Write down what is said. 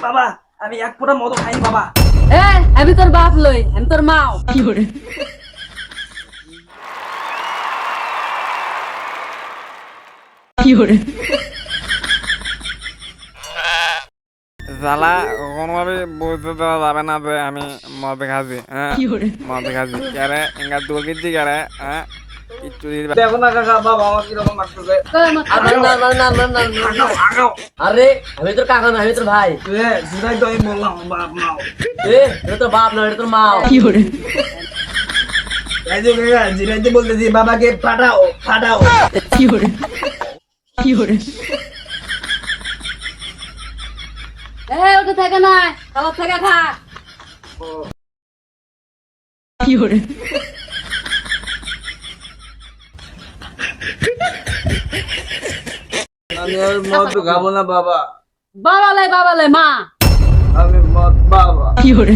বাবা আমি এক ফোঁটা মদ খাইনি বাবা। এ আমি তোর বাপ লই, আমি তোর মাও। কি করে? কি করে? শালা কোনোভাবে বুঝতে দেওয়া যাবে না যে আমি মদ খাচ্ছি। হ্যাঁ মদ খাচ্ছি কেরে এঙ্গা দুর্গিচ্ছি কেরে। হ্যাঁ কিচ্ছু দেখো না কাকা বাবা আমার কিরকম লাগতেছে। আরে আমি তোর কাকা না, আমি তোর ভাই। সেটাই তো আমি বললাম বাপ মাও। এটা তোর বাপ না, এটা তোর মাও। কি করে? এই যে কাকা যেটাই বলতেছি বাবাকে ফাটাও ফাটাও। কি করে? কি করে? এ ওটা থেকে না, খাবার থেকে খা। কি করে? আমি আর মদ খাবো না বাবা। বাবালে মা। আমি মদ বাবা। কি করে?